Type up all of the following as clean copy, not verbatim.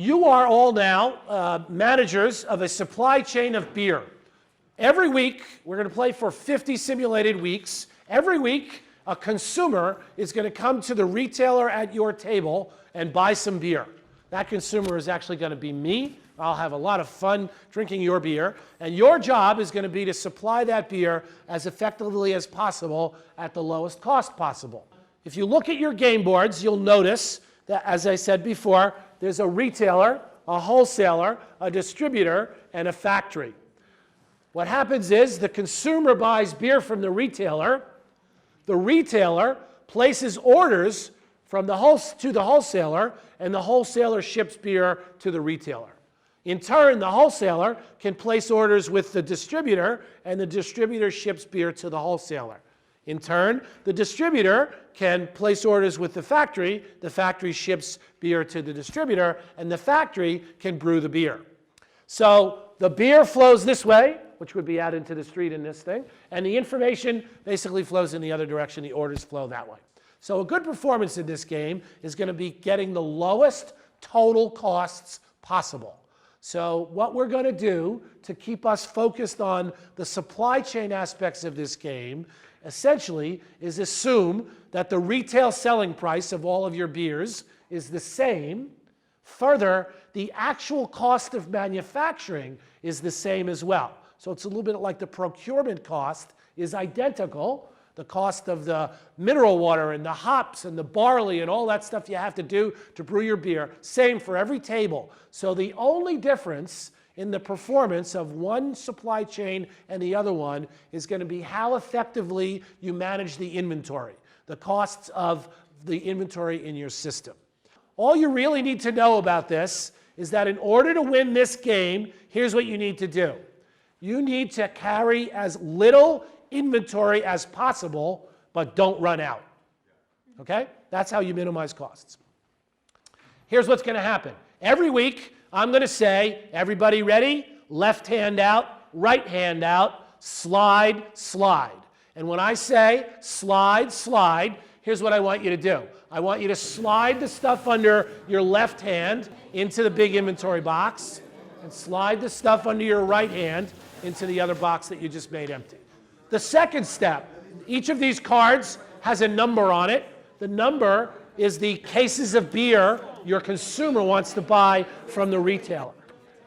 You are all now managers of a supply chain of beer. Every week, we're going to play for 50 simulated weeks. Every week, a consumer is going to come to the retailer at your table and buy some beer. That consumer is actually going to be me. I'll have a lot of fun drinking your beer. And your job is going to be to supply that beer as effectively as possible at the lowest cost possible. If you look at your game boards, you'll notice that, as I said before, there's a retailer, a wholesaler, a distributor, and a factory. What happens is the consumer buys beer from the retailer places orders from to the wholesaler, and the wholesaler ships beer to the retailer. In turn, the wholesaler can place orders with the distributor, and the distributor ships beer to the wholesaler. In turn, the distributor can place orders with the factory ships beer to the distributor, and the factory can brew the beer. So the beer flows this way, which would be out into the street in this thing, and the information basically flows in the other direction. The orders flow that way. So a good performance in this game is going to be getting the lowest total costs possible. So what we're going to do to keep us focused on the supply chain aspects of this game essentially is assume that the retail selling price of all of your beers is the same. Further, the actual cost of manufacturing is the same as well. So it's a little bit like the procurement cost is identical. The cost of the mineral water and the hops and the barley and all that stuff you have to do to brew your beer, same for every table. So the only difference in the performance of one supply chain and the other one is going to be how effectively you manage the inventory, the costs of the inventory in your system. All you really need to know about this is that in order to win this game, here's what you need to do. You need to carry as little inventory as possible, but don't run out. Okay? That's how you minimize costs. Here's what's going to happen. Every week, I'm going to say, everybody ready? Left hand out, right hand out, slide, slide. And when I say slide, slide, here's what I want you to do. I want you to slide the stuff under your left hand into the big inventory box, and slide the stuff under your right hand into the other box that you just made empty. The second step, each of these cards has a number on it. The number is the cases of beer your consumer wants to buy from the retailer.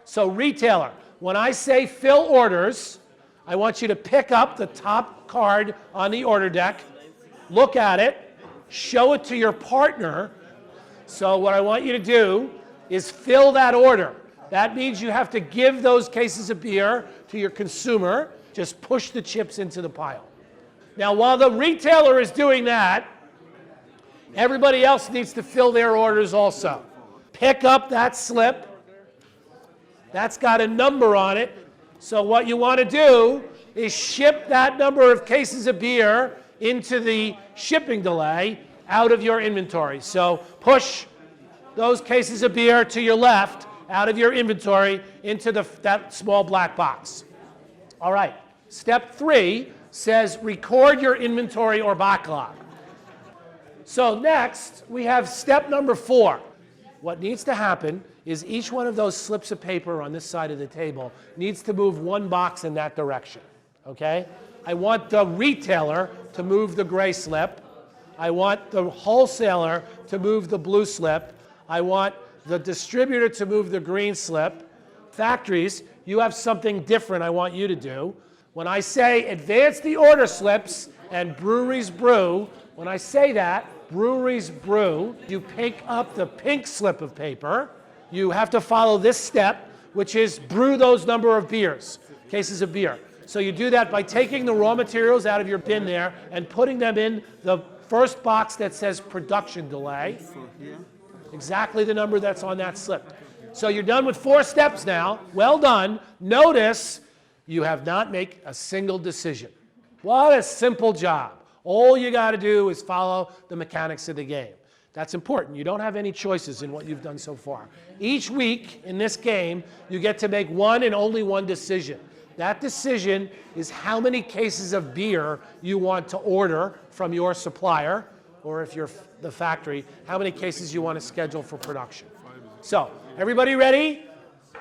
So retailer, when I say fill orders, I want you to pick up the top card on the order deck, look at it, show it to your partner. So what I want you to do is fill that order. That means you have to give those cases of beer to your consumer. Just push the chips into the pile. Now, while the retailer is doing that, everybody else needs to fill their orders also. Pick up that slip. That's got a number on it. So what you want to do is ship that number of cases of beer into the shipping delay out of your inventory. So push those cases of beer to your left out of your inventory into that small black box. All right. Step 3 says record your inventory or backlog. So next, we have step number 4. What needs to happen is each one of those slips of paper on this side of the table needs to move one box in that direction. Okay? I want the retailer to move the gray slip. I want the wholesaler to move the blue slip. I want the distributor to move the green slip. Factories, you have something different I want you to do. When I say advance the order slips and breweries brew, when I say that, breweries brew, you pick up the pink slip of paper. You have to follow this step, which is brew those number of beers, cases of beer. So you do that by taking the raw materials out of your bin there and putting them in the first box that says production delay. Exactly the number that's on that slip. So you're done with 4 steps now. Well done. Notice you have not made a single decision. What a simple job. All you got to do is follow the mechanics of the game. That's important. You don't have any choices in what you've done so far. Each week in this game, you get to make one and only one decision. That decision is how many cases of beer you want to order from your supplier, or if you're the factory, how many cases you want to schedule for production. So, everybody ready?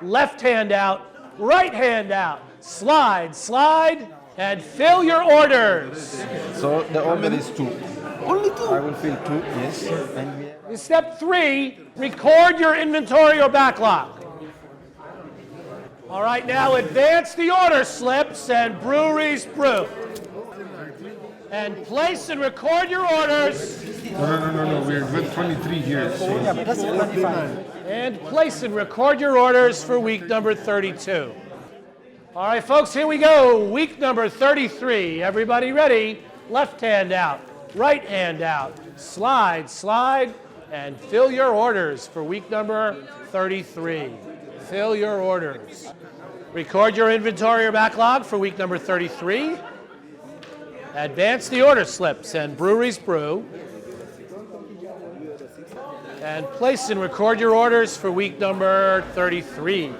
Left hand out, right hand out. Slide, slide, and fill your orders. So the order is 2. Only 2? I will fill 2, yes. And we have... Step 3, record your inventory or backlog. All right, now advance the order slips and breweries brew. And place and record your orders. No. We're with 23 here. So. Yeah, but that's 25. And place and record your orders for week number 32. All right, folks, here we go. Week number 33. Everybody ready? Left hand out, right hand out. Slide, slide, and fill your orders for week number 33. Fill your orders. Record your inventory or backlog for week number 33. Advance the order slips and breweries brew. And place and record your orders for week number 33.